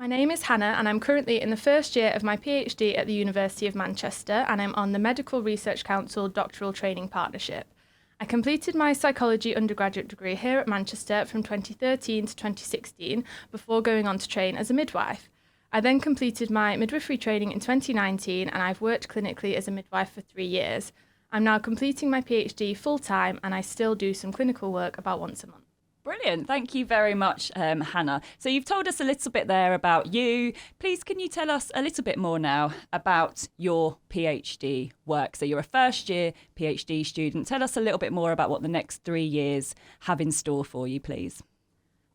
My name is Hannah and I'm currently in the first year of my PhD at the University of Manchester and I'm on the Medical Research Council Doctoral Training Partnership. I completed my psychology undergraduate degree here at Manchester from 2013 to 2016 before going on to train as a midwife. I then completed my midwifery training in 2019 and I've worked clinically as a midwife for 3 years. I'm now completing my PhD full-time and I still do some clinical work about once a month. Brilliant. Thank you very much, Hannah. So you've told us a little bit there about you. Please, can you tell us a little bit more now about your PhD work? So you're a first year PhD student. Tell us a little bit more about what the next 3 years have in store for you, please.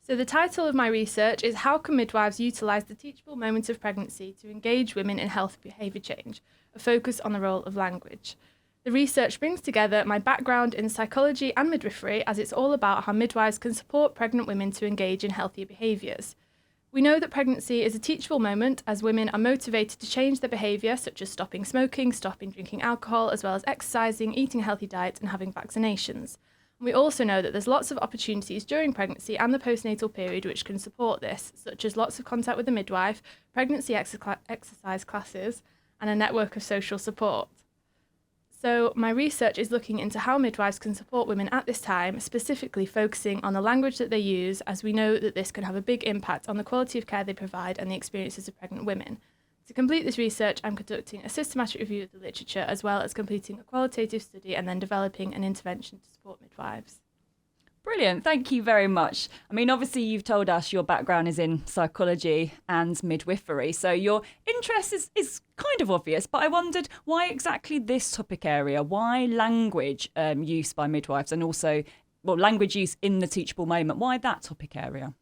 So the title of my research is How Can Midwives Utilise the Teachable Moment of Pregnancy to Engage Women in Health Behaviour Change? A focus on the role of language. The research brings together my background in psychology and midwifery as it's all about how midwives can support pregnant women to engage in healthier behaviours. We know that pregnancy is a teachable moment as women are motivated to change their behaviour, such as stopping smoking, stopping drinking alcohol, as well as exercising, eating a healthy diet and having vaccinations. We also know that there's lots of opportunities during pregnancy and the postnatal period which can support this, such as lots of contact with the midwife, pregnancy exercise classes, and a network of social support. So my research is looking into how midwives can support women at this time, specifically focusing on the language that they use, as we know that this can have a big impact on the quality of care they provide and the experiences of pregnant women. To complete this research, I'm conducting a systematic review of the literature, as well as completing a qualitative study and then developing an intervention to support midwives. Brilliant. Thank you very much. I mean, obviously, you've told us your background is in psychology and midwifery, so your interest is kind of obvious, but I wondered why exactly this topic area? Why language use by midwives and also, language use in the teachable moment? Why that topic area?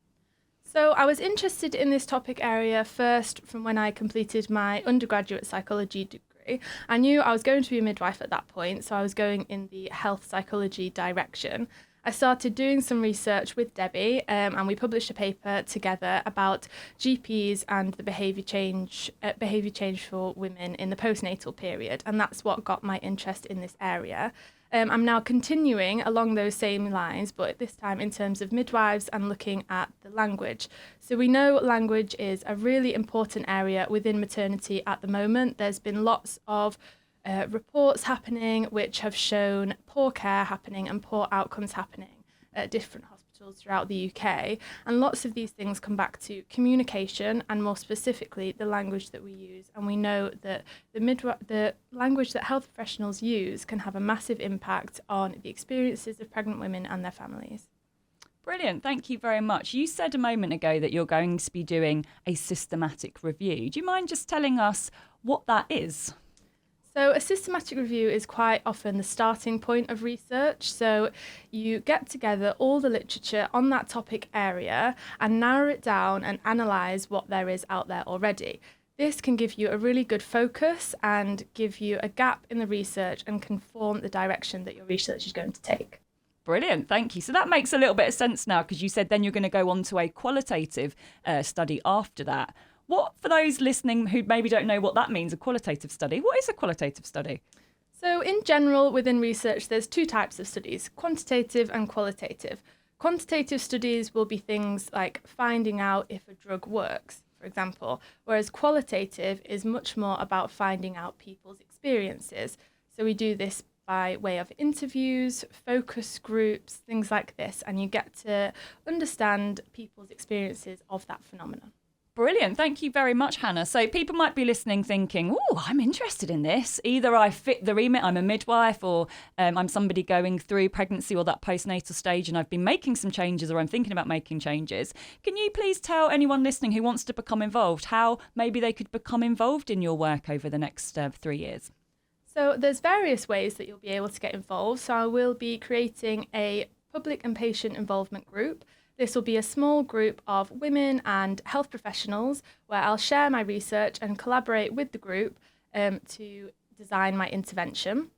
So I was interested in this topic area first from when I completed my undergraduate psychology degree. I knew I was going to be a midwife at that point, so I was going in the health psychology direction. I started doing some research with Debbie and we published a paper together about GPs and the behaviour change for women in the postnatal period, and that's what got my interest in this area. I'm now continuing along those same lines, but this time in terms of midwives and looking at the language. So we know language is a really important area within maternity at the moment. There's been lots of reports happening which have shown poor care happening and poor outcomes happening at different hospitals throughout the UK. And lots of these things come back to communication and more specifically the language that we use. And we know that the language that health professionals use can have a massive impact on the experiences of pregnant women and their families. Brilliant. Thank you very much. You said a moment ago that you're going to be doing a systematic review. Do you mind just telling us what that is? So a systematic review is quite often the starting point of research. So you get together all the literature on that topic area and narrow it down and analyse what there is out there already. This can give you a really good focus and give you a gap in the research and can form the direction that your research is going to take. Brilliant, thank you. So that makes a little bit of sense now because you said then you're going to go on to a qualitative study after that. What, for those listening who maybe don't know what that means, a qualitative study, what is a qualitative study? So in general, within research, there's 2 types of studies, quantitative and qualitative. Quantitative studies will be things like finding out if a drug works, for example, whereas qualitative is much more about finding out people's experiences. So we do this by way of interviews, focus groups, things like this, and you get to understand people's experiences of that phenomenon. Brilliant. Thank you very much, Hannah. So people might be listening thinking, oh, I'm interested in this. Either I fit the remit, I'm a midwife, or I'm somebody going through pregnancy or that postnatal stage and I've been making some changes or I'm thinking about making changes. Can you please tell anyone listening who wants to become involved how maybe they could become involved in your work over the next 3 years? So there's various ways that you'll be able to get involved. So I will be creating a public and patient involvement group. This will be a small group of women and health professionals where I'll share my research and collaborate with the group to design my intervention.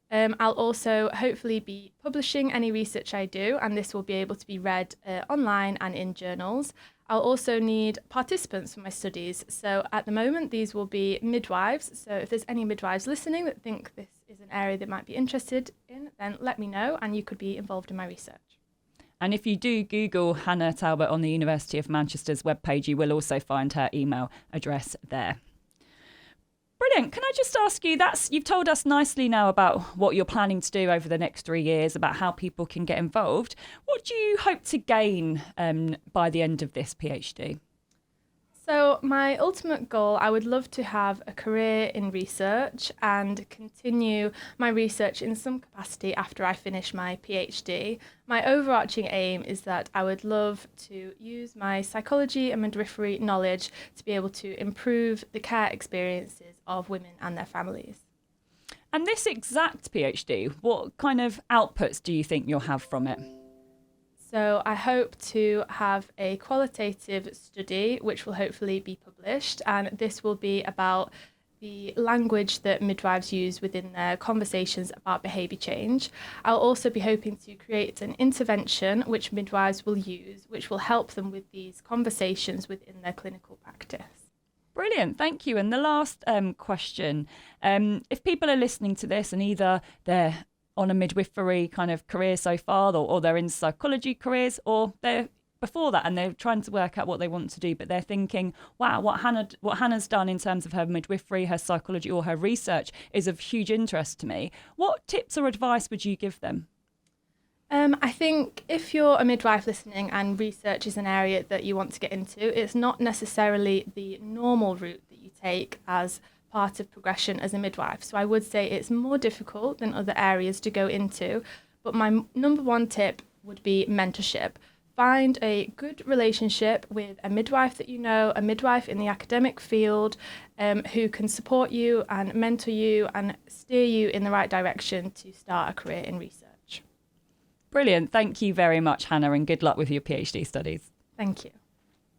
I'll also hopefully be publishing any research I do, and this will be able to be read online and in journals. I'll also need participants for my studies. So at the moment, these will be midwives. So if there's any midwives listening that think this is an area they might be interested in, then let me know and you could be involved in my research. And if you do Google Hannah Talbot on the University of Manchester's webpage, you will also find her email address there. Brilliant. Can I just ask you, you've told us nicely now about what you're planning to do over the next 3 years, about how people can get involved. What do you hope to gain by the end of this PhD? So my ultimate goal, I would love to have a career in research and continue my research in some capacity after I finish my PhD. My overarching aim is that I would love to use my psychology and midwifery knowledge to be able to improve the care experiences of women and their families. And this exact PhD, what kind of outputs do you think you'll have from it? So I hope to have a qualitative study which will hopefully be published, and this will be about the language that midwives use within their conversations about behaviour change. I'll also be hoping to create an intervention which midwives will use, which will help them with these conversations within their clinical practice. Brilliant, thank you. And the last question, if people are listening to this and either they're on a midwifery kind of career so far, or they're in psychology careers, or they're before that and they're trying to work out what they want to do, but they're thinking, wow, what Hannah's done in terms of her midwifery, her psychology, or her research is of huge interest to me. What tips or advice would you give them? I think if you're a midwife listening and research is an area that you want to get into, it's not necessarily the normal route that you take as part of progression as a midwife. So I would say it's more difficult than other areas to go into. But my number one tip would be mentorship. Find a good relationship with a midwife that you know, a midwife in the academic field who can support you and mentor you and steer you in the right direction to start a career in research. Brilliant. Thank you very much, Hannah, and good luck with your PhD studies. Thank you.